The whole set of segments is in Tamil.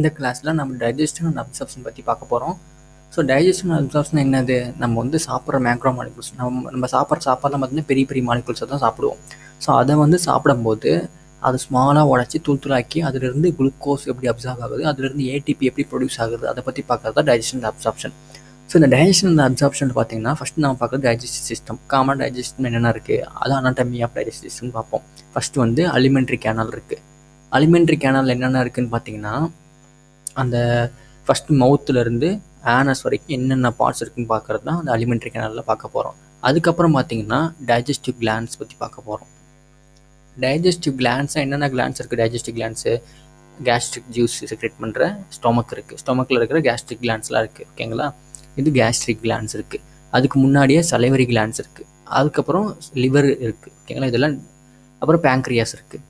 இந்த கிளாஸில் நம்ம டைஜஷன் அண்ட் அப்சார்ப்ஷன் பற்றி பார்க்க போகிறோம். ஸோ டைஜஷன் அண்ட் அப்சார்ப்ஷன் என்னது? நம்ம வந்து சாப்பிட்ற மேக்ரோ மாலிகுல்ஸ், நம்ம சாப்பிட்ற சாப்பாடுலாம் பார்த்தீங்கன்னா பெரிய பெரிய மாலிகுல்ஸை தான் சாப்பிடுவோம். ஸோ அதை வந்து சாப்பிடும்போது அது ஸ்மாலாக உடச்சி தூளாக்கி அதிலிருந்து குளுக்கோஸ் எப்படி அப்சார்ப் ஆகுது, அதிலிருந்து ஏடிபி எப்படி ப்ரொடியூஸ் ஆகுது, அதை பற்றி பார்க்குறது தான் டைஜஷன் அண்ட் அப்சார்ப்ஷன். ஸோ இந்த டைஜஷன் அண்ட் அப்சார்ப்ஷன் பார்த்தீங்கன்னா ஃபஸ்ட்டு நம்ம பார்க்குறது டைஜஸ்டிவ் சிஸ்டம். காமன் டைஜஸ்டிவ் என்னென்ன இருக்குது, அது அனாட்டமி ஆஃப் டைஜஸ்டிவ் சிஸ்டம் பார்ப்போம். ஃபஸ்ட்டு வந்து அலிமெண்ட்ரி கேனல் இருக்குது. அலிமெண்ட்ரி கேனல் என்னென்ன இருக்குதுன்னு பார்த்தீங்கன்னா அந்த ஃபஸ்ட்டு மவுத்துலேருந்து ஆனஸ் வரைக்கும் என்னென்ன பார்ட்ஸ் இருக்குதுன்னு பார்க்குறது தான் அந்த அலிமெண்ட்ரி கேனலில் பார்க்க போகிறோம். அதுக்கப்புறம் பார்த்தீங்கன்னா டைஜஸ்டிவ் கிளான்ஸ் பற்றி பார்க்க போகிறோம். டைஜஸ்டிவ் கிளான்ஸாக என்னென்ன கிளான்ஸ் இருக்குது? Digestive clans gastric juice secrete பண்ணுற ஸ்டொமக் இருக்குது. ஸ்டொமக்கில் இருக்கிற கேஸ்ட்ரிக் கிளான்ஸ்லாம் இருக்குது. ஓகேங்களா? இது கேஸ்ட்ரிக் கிளான்ஸ் இருக்குது. அதுக்கு முன்னாடியே சலைவரி கிளான்ஸ் இருக்குது. அதுக்கப்புறம் லிவர் இருக்குது. ஓகேங்களா? இதெல்லாம் அப்புறம் பேங்க்ரியாஸ் இருக்குது.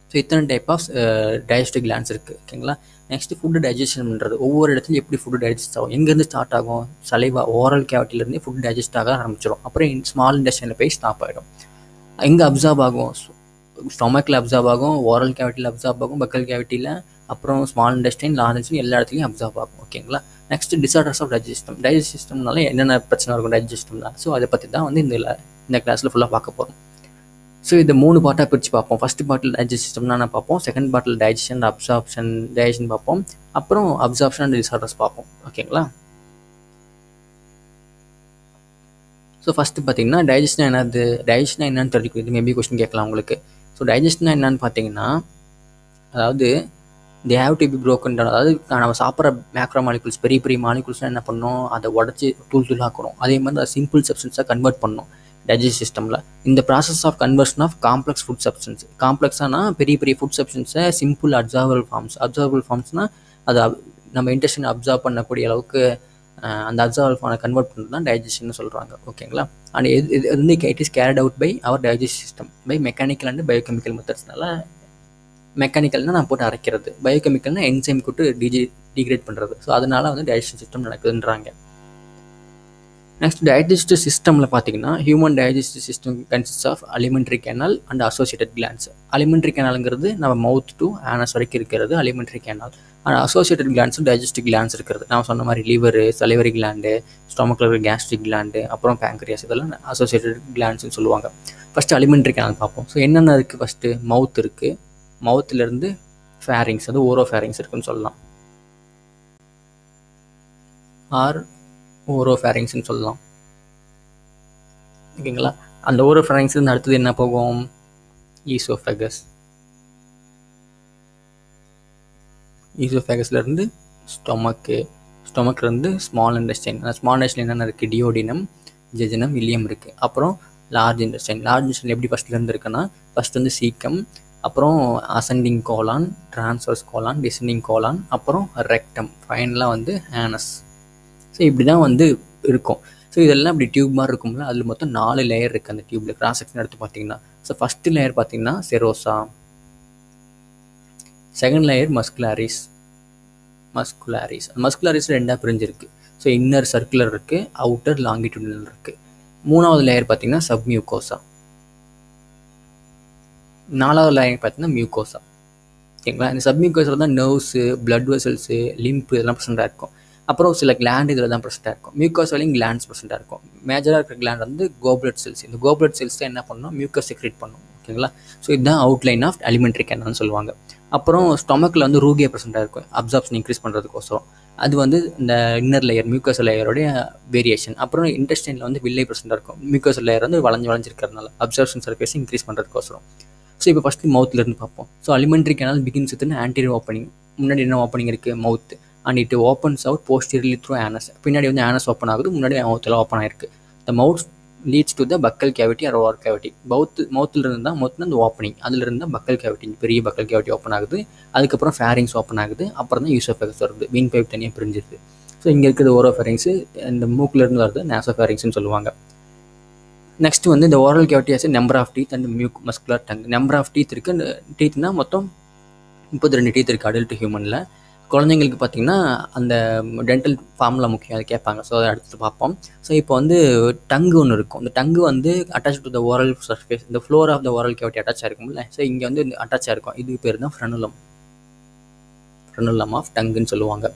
ஸோ இத்தனை டைப் ஆஃப் டைஜஸ்டிவ் கிளான்ஸ் இருக்குது. ஓகேங்களா? நெக்ஸ்ட்டு ஃபுட்டு டைஜஷன் பண்ணுறது. ஒவ்வொரு இடத்துலையும் எப்படி ஃபுட்டு டைஜஸ்ட் ஆகும், எங்கேருந்து ஸ்டார்ட் ஆகும்? சலைவா ஓரல் கேவிட்டிலேருந்து ஃபுட் டைஜஸ்ட் ஆக ஆரம்பிச்சிடும். அப்புறம் ஸ்மால் இன்டெஸ்டைனில் போய் ஸ்டாப் ஆகிடும். எங்கே அப்சார்ப் ஆகும்? ஸ்டொமக்கில் அப்சார்ப் ஆகும், ஓரல் கேவிட்டியில் அப்சார்ப் ஆகும், பக்கல் கேவிட்டியில், அப்புறம் ஸ்மால் இன்டெஸ்டைன், லார்ஜ் இன்டெஸ்டைன், எல்லா இடத்துலையும் அப்சார்ப் ஆகும். ஓகேங்களா? நெக்ஸ்ட்டு டிசார்டர்ஸ் ஆஃப் டைஜஸ்ட் சிஸ்டம்னால என்னென்ன பிரச்சனை இருக்கும் டைஜஸ்ட் சிஸ்டம்ல. ஸோ அதை பற்றி தான் வந்து இந்த கிளாஸில் ஃபுல்லாக பார்க்க போகிறோம். ஸோ இதை 3 பார்ட்டாக பிரித்து பார்ப்போம். ஃபஸ்ட்டு பார்ட்டில் டைஜஸ்ட் சிஸ்டம்னா நான் பார்ப்போம். செகண்ட் பார்ட்டில் டைஜஷன் அப்சார்ப்ஷன் டைஜஷன் பார்ப்போம். அப்புறம் அப்சார்ப்ஷன் அண்ட் டிசார்டர்ஸ் பார்ப்போம். ஓகேங்களா? ஸோ ஃபஸ்ட்டு பார்த்தீங்கன்னா டைஜஷன் என்னது? டைஜஷன் என்னன்னு தெரிஞ்சுக்கும். இது மேபி கொஸ்டின் கேட்கலாம் உங்களுக்கு. ஸோ டைஜஷன் என்னன்னு பார்த்தீங்கன்னா, அதாவது they have to be broken down. அதாவது நம்ம சாப்பிட்ற மேக்ரோ மாலிகுல்ஸ் பெரிய பெரிய மாலிகுல்ஸ்லாம் என்ன பண்ணணும், அதை உடச்சி தூளாக்குறோம். அதே மாதிரி அதை சிம்பிள் சப்ஸ்டன்ஸாக கன்வெர்ட் பண்ணணும் டைஜஸ்ட் சிஸ்டமில். இந்த process of conversion of complex food substance. காம்ப்ளெக்ஸானா பெரிய பெரிய ஃபுட் சப்ஸ்டன்ஸை சிம்பிள் அப்சார்பல் ஃபார்ம்ஸ்னால் அதை நம்ம இன்டெஸ்டைன் அப்சார்ப் பண்ணக்கூடிய அளவுக்கு அந்த அப்சார்பல் ஃபார்மை கன்வெர்ட் பண்ணுறது தான் டைஜஷன் சொல்கிறாங்க. ஓகேங்களா? அண்ட் இது வந்து it is carried out by our digest system by mechanical and biochemical மெத்தட்ஸ்னால. மெக்கானிக்கல்னால் நான் போட்டு அரைக்கிறது, பயோகெமிக்கல்னால் என்சைம் கூட்டு டிகிரேட் பண்ணுறது. ஸோ அதனால வந்து டைஜஸ்டிவ் சிஸ்டம் நடக்குதுன்றாங்க. நெக்ஸ்ட் டைஜஸ்டிவ் சிஸ்டமில் பார்த்தீங்கன்னா human digestive system consist of alimentary canal and associated glands. Alimentary கேனலுங்கிறது நம்ம மவுத் டு ஆனஸ் வரைக்கும் இருக்கிறது அலிமெண்ட்ரி கேனல். அண்ட் அசோசியேட்டட் கிளான்ஸும் டைஜஸ்டிவ் கிளான்ஸ் இருக்கிறது. நான் சொன்ன மாதிரி லிவரு, சலிவரி கிளாண்டு, ஸ்டொமக்கில் இருக்கிற கேஸ்ட்ரிக் கிளாண்டு, அப்புறம் பேங்க்ரியாஸ், இதெல்லாம் அசோசியேட்டட் கிளான்ஸ்னு சொல்லுவாங்க. ஃபஸ்ட்டு அலிமெண்ட்ரி கேனல் பார்ப்போம். ஸோ என்னென்ன இருக்குது? ஃபஸ்ட்டு மவுத் இருக்குது. மவுத்துலேருந்து ஃபேரிங்ஸ், அது ஓரோ ஃபேரிங்ஸ் இருக்குன்னு சொல்லலாம், ஆர் ஓரோ ஃபேரிங்ஸ்னு சொல்லலாம். ஓகேங்களா? அந்த ஓரோ ஃபேரிங்ஸ்லேருந்து அடுத்தது என்ன போகும்? ஈசோஃபேகஸ். ஈசோஃபேகஸ்லேருந்து ஸ்டொமக்லேருந்து ஸ்மால் இன்டெஸ்டைன். அந்த ஸ்மால் இன்டெஸ்டைன் என்னென்ன இருக்குது? டியோடினம், ஜெஜனம், இலியம் இருக்குது. அப்புறம் லார்ஜ் இன்டெஸ்டைன். லார்ஜ் இன்டெஸ்டைன் எப்படி ஃபஸ்ட்லேருந்து இருக்குன்னா, ஃபஸ்ட் வந்து சீக்கம், அப்புறம் ascending Golan, transverse Golan, descending Golan, அப்புறம் ரெக்டம், ஃபைனலாக வந்து ஆனஸ். ஸோ இப்படி தான் வந்து இருக்கும். ஸோ இதெல்லாம் இப்படி டியூப் மாதிரி இருக்கும்ல, அதில் மொத்தம் 4 லேயர் இருக்குது அந்த டியூப்பில். கிராஸ் செக்ஷன் எடுத்து பார்த்தீங்கன்னா, ஸோ ஃபஸ்ட்டு லேயர் பார்த்தீங்கன்னா செரோசா, செகண்ட் லேயர் மஸ்குலாரிஸ். மஸ்குலாரிஸ் ரெண்டாக பிரிஞ்சிருக்கு. ஸோ இன்னர் சர்க்குலர் இருக்குது, அவுட்டர் லாங்கிடியூடினல் இருக்குது. 3வது லேயர் பார்த்தீங்கன்னா சப்மியூகோசா. 4வது லேயர் பார்த்தீங்கன்னா மியூகோசா. ஓகேங்களா? இந்த சப்மியூகோஸில் தான் நர்வ்ஸு, பிளட் வெசல்ஸு, லிம்ப் இதெல்லாம் ப்ரெசென்ட்டாக இருக்கும். அப்புறம் சில கிளாண்ட் இதில் தான் ப்ரெசென்ட்டாக இருக்கும். மியூக்கோஸாலையும் கிளாண்ட்ஸ் ப்ரெசென்ட்டாக இருக்கும். மேஜராக இருக்கிற கிளாண்ட் வந்து கோப்லெட் செல்ஸ். இந்த கோப்லெட் செல்ஸ் தான் என்ன பண்ணணும்? மியூக்கஸ் செக்ரேட் பண்ணும். ஓகேங்களா? ஸோ இதுதான் அவுட்லைன் ஆஃப் அலிமெண்ட்ரி கேனல்னு சொல்லுவாங்க. அப்புறம் ஸ்டொமக்கில் வந்து ரூகியா ப்ரெசென்ட்டாக இருக்கும், அப்சார்ப்ஷன் இன்க்ரீஸ் பண்ணுறதுக்கோசரம். அது வந்து இந்த இன்னர் லேயர் மியூக்கஸ் லேயரோடைய வேரியேஷன். அப்புறம் இன்டெஸ்டைனில் வந்து வில்லை ப்ரெசென்ட்டாக இருக்கும். மியூக்கஸ் லேயர் வந்து வளைஞ்சிருக்கிறதுனால அப்சார்ப்ஷன் சர்ஃபேஸ் இன்க்ரீஸ் பண்ணுறதுக்கோசரம். ஸோ இப்போ ஃபஸ்ட்டு மவுத்லேருந்து பார்ப்போம். So alimentary canal begins with anterior opening. முன்னாடி என்ன ஓப்பனிங் இருக்குது? Mouth. And it opens out posteriorly through anus. பின்னாடி வந்து ஆனஸ் ஓப்பன் ஆகுது, முன்னாடி மவுத்தில் ஓப்பன் ஆயிருக்கு. The mouth leads to the buccal cavity or oral cavity. மவுத்தில் தான் அந்த ஓப்பனிங், அதிலிருந்து தான் பக்கல் கேவிட்டி, பெரிய பக்கல் கேவிட்டி ஓப்பன் ஆகுது. அதுக்கப்புறம் ஃபேரிங்ஸ் ஓப்பன் ஆகுது. அப்புறம் தான் ஈசோஃபேகஸ் வருது, வீன் பைப் தனியாக பிரிஞ்சிருது. ஸோ இங்கே இருக்கிறது ஓரோ ஃபேரிங்ஸு, இந்த மூக்கிலேருந்து வருது நேசோ ஃபேரிங்ஸ்னு சொல்லுவாங்க. நெக்ஸ்ட் வந்து இந்த oral cavity has number of teeth and muscular tongue. Number of teeth இருக்குது. அந்த டீத்னா மொத்தம் 32 டீத் இருக்குது அடல்ட் ஹியூமனில். குழந்தைங்களுக்கு பார்த்திங்கன்னா அந்த டென்டல் ஃபார்முலா முக்கியம், அதை கேட்பாங்க. ஸோ அதை அடுத்து பார்ப்போம். ஸோ இப்போ வந்து டங்கு ஒன்று இருக்கும். இந்த டங்கு வந்து attach to the oral surface, இந்த floor of the oral cavity attach ஆகிருக்கும்ல. ஸோ இங்கே வந்து அட்டாச் ஆகிருக்கும். இது பேர் தான் ஃப்ரெனுலம். ஃப்ரெனலம் ஆஃப் டங்குன்னு சொல்லுவாங்க.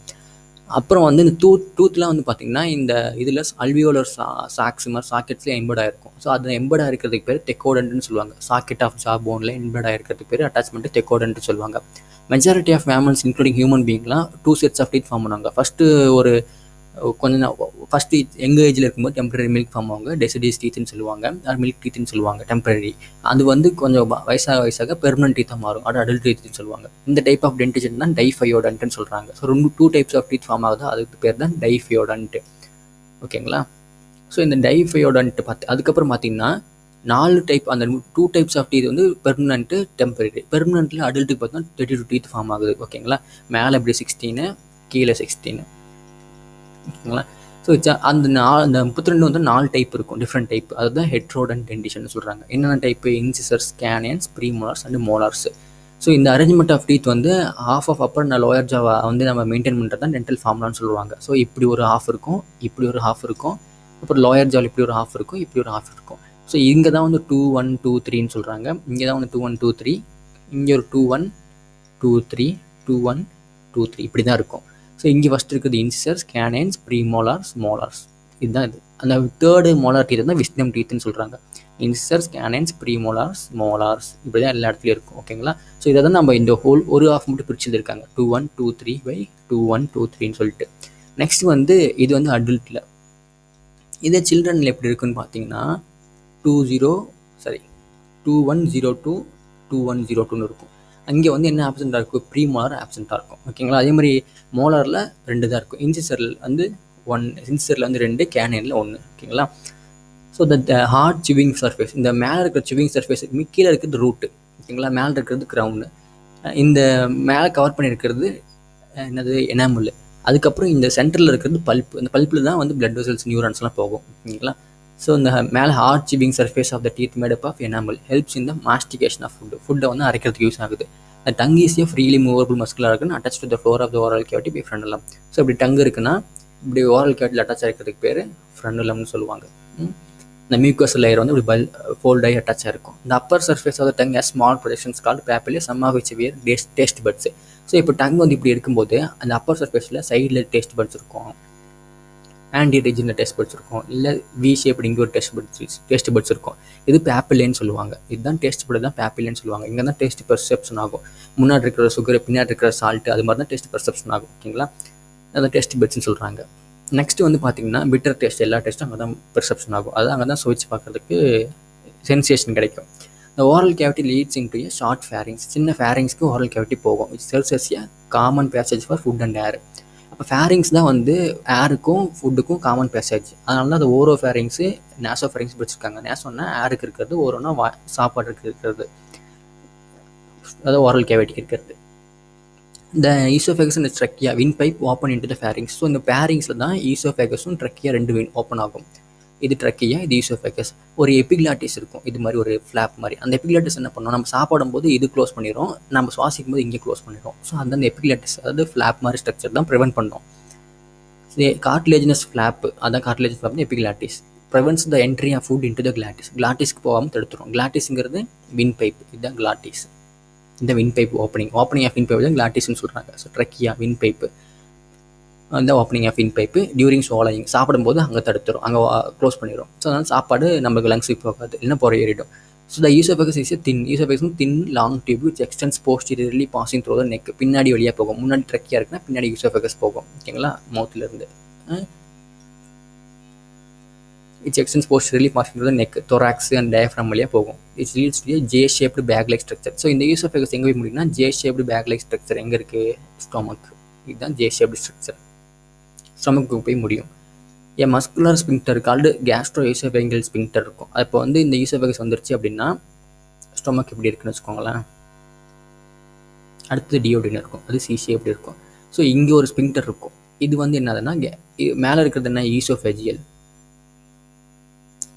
அப்புறம் வந்து இந்த டூத்லாம் வந்து பார்த்திங்கன்னா இந்த இதில் அல்வியோலர் சாக்ஸ் மாதிரி சாக்கெட்ஸ்லேயே எம்பர்ட் ஆகிருக்கும். ஸோ அது எம்பர்ட் ஆகிருக்கிறதுக்கு பேர் டெக்கோடன்ட்னு சொல்லுவாங்க. சாக்கெட் ஆஃப் ஜா போனில் எம்பர்ட் ஆகிருக்கிறதுக்கு பேர் அட்டாச்மெண்ட் டெக்கோடன்ட் சொல்லுவாங்க. Majority of mammals including human பீங்லாம் 2 sets ஆஃப் டீத் ஃபார்ம் பண்ணுவாங்க. ஃபஸ்ட்டு எங்கள் ஏஜில் இருக்கும்போது டெம்பரரி மில்க் ஃபார்ம் ஆகுங்க, டெசிடிஸ் டீத்துன்னு சொல்லுவாங்க, மில்க் டீத்துன்னு சொல்லுவாங்க டெம்பரரி. அது வந்து கொஞ்சம் வயசாக பெர்மனன்ட் டீத்தாக மாறும், அது அடல்ட் டீத்துன்னு சொல்லுவாங்க. இந்த டைப் ஆஃப் டென்டிஷன் தான் டைஃபயோடன்ட்னு சொல்கிறாங்க. So 2 types of teeth form ஆகுது, அதுக்கு பேர் தான் டைஃபயோடன்ட்டு. ஓகேங்களா? ஸோ இந்த டைஃபயோடன்ட்டு அதுக்கப்புறம் பார்த்தீங்கன்னா 4 டைப், அந்த 2 types ஆஃப் டீத் வந்து பெர்மனன்ட்டு டெம்பரரி. பெர்மனன்ட்டில் அடல்ட்டுக்கு பார்த்தீங்கன்னா 32 டீத் ஃபார்ம் ஆகுது. ஓகேங்களா? மேலே இப்படி 16, கீழே 16. ஓகேங்களா? ஸோ அந்த 32 வந்து 4 டைப் இருக்கும், டிஃப்ரெண்ட் டைப். அதுதான் ஹெட்ரோடன்ட் டென்டிஷன் சொல்கிறாங்க. என்னென்ன type? Incisors, canines, premolars and molars. So இந்த அரேஞ்ச்மெண்ட் ஆஃப் டீத் வந்து half of upper and lower ஜாவா வந்து நம்ம மெயின்டைன் பண்ணுறது தான் டென்டல் ஃபார்முலான்னு சொல்லுவாங்க. ஸோ இப்படி ஒரு ஹாஃப் இருக்கும், இப்படி ஒரு ஹாஃப் இருக்கும், அப்புறம் லோயர் ஜாவில் இப்படி ஒரு ஹாஃப் இருக்கும், இப்படி ஒரு ஹாஃப் இருக்கும். ஸோ இங்கே தான் வந்து 2 1 2 3ன்னு சொல்கிறாங்க. இங்கே தான் வந்து 2 1 2 3, இங்கே ஒரு 2 1 2 3 2 1 2 3 இப்படி தான் இருக்கும். ஸோ இங்கே ஃபஸ்ட் இருக்குது இன்சிசர்ஸ், கேனைன்ஸ், ப்ரீமோலார்ஸ், மோலார்ஸ். இதுதான் இது. அந்த தேர்டு மோலார் டீத் தான் விஸ்டம் டீத்துன்னு சொல்கிறாங்க. இன்சிசர்ஸ், கேனைன்ஸ், ப்ரீமோலார்ஸ், மோலார்ஸ் இப்படி தான் எல்லா இடத்துலையும் இருக்கும். ஓகேங்களா? ஸோ இதை தான் நம்ம இந்த ஹோல் ஒரு ஹாஃப் மட்டும் பிரிச்சு இருக்காங்க, 2 1 2 3 by 2 1 2 3ன்னு சொல்லிட்டு. நெக்ஸ்ட் வந்து இது வந்து அடல்ட்டில். இதே சில்ட்ரனில் எப்படி இருக்குன்னு பார்த்தீங்கன்னா 2 1 0 2 2 1 0 2ன்னு இருக்கும். அங்கே வந்து என்ன ஆப்சென்ட்டாக இருக்கும்? ப்ரீமோலார் ஆப்சென்ட்டாக இருக்கும். ஓகேங்களா? அதே மாதிரி மோலாரில் 2 தான் இருக்கும். இன்சிசரில் வந்து 1, இன்சிசரில் வந்து 2, கேனைனில் 1. ஓகேங்களா? So the hard chewing surface, இந்த மேலே இருக்கிற சிவிங் சர்ஃபேஸ், கீழே இருக்கிறது ரூட்டு. ஓகேங்களா? மேலே இருக்கிறது க்ரௌண்டு, இந்த மேலே கவர் பண்ணியிருக்கிறது என்னது? எனாமல். அதுக்கப்புறம் இந்த சென்டரில் இருக்கிறது பல்ப். இந்த பல்ப்பில் தான் வந்து பிளட் வெசல்ஸ், நியூரான்ஸ்லாம் போகும். ஓகேங்களா? ஸோ இந்த மேலே hard chewing surface of the teeth made up of enamel helps in the mastication of ஃபுட்டை வந்து அரைக்கிறதுக்கு யூஸ் ஆகுது. The tongue is a freely movable muscular organ attached to the floor of the oral cavity by frenulum. So இப்படி டங்கு இருக்குன்னா இப்படி ஓரல் கேவிட்டியில் அட்டாச் ஆகிக்கிறதுக்கு பேர் ஃப்ரெண்டுலம்னு சொல்லுவாங்க. இந்த மியூக்கஸ் லேயர் வந்து இப்படி ஃபோல்டாகி அட்டாச் ஆகிருக்கும். இந்த upper surface of the tongue has small projections called papillae, some of which bear taste buds. So இப்போ டங் வந்து இப்படி இருக்கும்போது அந்த அப்பர் சர்ஃபேஸில் சைடில் டேஸ்ட் பட்ஸ் இருக்கும், ஆன்டி ரீஜனில் டேஸ்ட் பட்ஸ் இருக்கும், இல்லை வி ஷேப் இங்கே ஒரு டேஸ்ட் பட்ஸ் இருக்கும். இது பேப்பிலேன்னு சொல்லுவாங்க. இதுதான் டேஸ்ட் பட் தான் பேப்பிலேன்னு சொல்லுவாங்க. இங்கே தான் டேஸ்ட் பெர்செப்ஷன் ஆகும். முன்னாடி இருக்கிற சுகர், பின்னாடி இருக்கிற சால்ட்டு, அது மாதிரி தான் டேஸ்ட் பெர்செப்ஷன் ஆகும். ஓகேங்களா? அதான் டேஸ்ட் பட்ஸ்ன்னு சொல்கிறாங்க. நெக்ஸ்ட்டு வந்து பார்த்திங்கன்னா பிட்டர் டேஸ்ட், எல்லா டேஸ்ட்டும் அங்கே தான் பெர்செப்ஷன் ஆகும். அது அங்கே தான் சுவைச்சு பார்க்குறதுக்கு சென்சேஷன் கிடைக்கும். இந்த oral cavity leads into a short pharynx. சின்ன ஃபேரிங்ஸ்க்கு ஓரல் கேவிட்டி போகும். Its serves as a common passage for food and air. அப்போ ஃபேரிங்ஸ் தான் வந்து ஏருக்கும் ஃபுட்டுக்கும் காமன் பேசேஜ். அதனால தான் அந்த ஓரோ ஃபேரிங்ஸு, நேசோ ஃபேரிங்ஸ் பிடிச்சிருக்காங்க. நேசோன்னா ஏருக்கு இருக்கிறது, ஓரோனா சாப்பாடுக்கு இருக்கிறது, அதாவது ஓரல் கேவிட்டிக்கு இருக்கிறது. இந்த oesophagus and trachea win pipe open into the fairings. So இந்த ஃபேரிங்ஸில் தான் ஈசோஃபேகஸும் ட்ரக்கியா 2 ஓப்பன் ஆகும். இது ட்ரக்கியா, இது ஈசோஃபேகஸ். ஒரு எபிக்லாட்டிஸ் இருக்கும், இது மாதிரி ஒரு ஃப்ளாப் மாதிரி. அந்த எபிக்லாட்டிஸ் என்ன பண்ணோம்? நம்ம சாப்பிடும் போது இது க்ளோஸ் பண்ணிடும், நம்ம சுவாசிக்கும் போது இங்கே க்ளோஸ் பண்ணிடும். ஸோ அந்த எபிக்லாட்டிஸ், அதாவது ஃப்ளாப் மாதிரி ஸ்ட்ரக்சர் தான் ப்ரிவென்ட் பண்ணோம். கார்ட்லேஜினஸ் ஃப்ளாப், அதான் cartilages flap epiglottis prevents the entry of food into the glottis. கிளாட்டிஸ்க்கு போகாமல் தடுத்துரும். கிளாட்டிஸ்ங்கிறது வின் பைப், இதுதான் கிளாட்டிஸ். இந்த windpipe opening of windpipe தான் கிளாட்டிஸ்ன்னு சொல்கிறாங்க. ஸோ ட்ரக்கியா வின் பைப்பு, அந்த opening of windpipe during swallowing, சாப்பிடும்போது அங்கே தடுத்துரும், அங்கே க்ளோஸ் பண்ணிடும். ஸோ அதனால் சாப்பாடு நமக்கு லங்ஸுக்கு போகாது, இல்லைன்னா புற ஏறிடும். So the oesophagus is oesophagus thin long tube which extends posteriorly passing through the neck. பின்னாடி வழியாக போகும். முன்னாடி ட்ரக்கியா இருக்குன்னா பின்னாடி ஈசோஃபேகஸ் போகும். ஓகேங்களா? மவுத்லேருந்து it's extends posteriorly passing through the neck, thorax and diaphragm வழியாக போகும். It's leads to J shaped bag like structure. So இந்த ஈசோஃபேகஸ் எங்கே போய் முடியும்னா J shaped bag like structure எங்கே இருக்குது? ஸ்டொமக். இதுதான் ஜே ஷேப்டு ஸ்ட்ரக்சர், ஸ்டொமக்கு போய் முடியும். An muscular sphincter called gastro oesophageal sphincter இருக்கும். இப்போ வந்து இந்த ஈசோஃபேகஸ் வந்துருச்சு அப்படின்னா ஸ்டொமக் எப்படி இருக்குன்னு வச்சுக்கோங்களேன். அடுத்தது டியோடின் இருக்கும், அது சி ஷேப்டு இருக்கும். ஸோ இங்கே ஒரு ஸ்பிங்டர் இருக்கும். இது வந்து என்னதுன்னா மேலே இருக்கிறது என்ன? ஈசோஃபேஜியல்.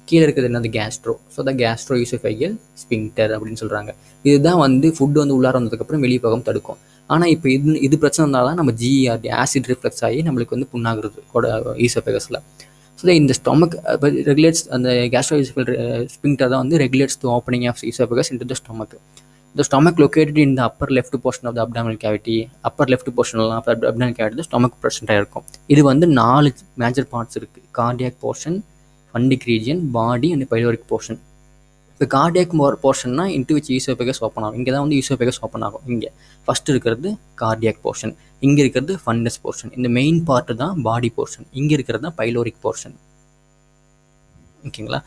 கீழே இருக்கிறது என்னது? Gastro. So the gastro oesophageal sphincter அப்படின்னு சொல்கிறாங்க. இதுதான் வந்து ஃபுட்டு வந்து உள்ளார வந்ததுக்கப்புறம் வெளியே போகாமல் தடுக்கும். ஆனால் இப்போ இது பிரச்சனை இருந்தால் தான் நம்ம ஜிஆர்டி ஆசிட் ரிஃப்ளெக்ஸ் ஆகி நம்மளுக்கு வந்து புண்ணாகிறது ஈசோஃபேகஸில். ஸோ இந்த ஸ்டொமக் ரெகுலேட்ஸ், அந்த கேஸ்ட்ரோ ஈசோஃபேகல் ஸ்பிங்டர் தான் வந்து regulates the opening of oesophagus into the stomach. The stomach located in the upper left portion of the abdominal cavity. Upper left portion of the abdominal cavity the stomach present ஆயிருக்கும். இது வந்து 4 மேஜர் பார்ட்ஸ் இருக்கு. Cardiac portion, fundic region, body and pyloric portion. இப்போ கார்டியாக் போர்ஷன்னா இன்ட்டு விச் ஈசோபேகஸ் ஓப்பன் ஆகும். இங்கே தான் வந்து ஈசோபேகஸ் ஓப்பன் ஆகும். இங்கே ஃபர்ஸ்ட் இருக்கிறது கார்டியாக் போர்ஷன், இங்கே இருக்கிறது ஃபண்டஸ் போர்ஷன். இந்த மெயின் பார்ட்டு தான் பாடி போர்ஷன், இங்கே இருக்கிறது தான் பைலோரிக் போர்ஷன். ஓகேங்களா?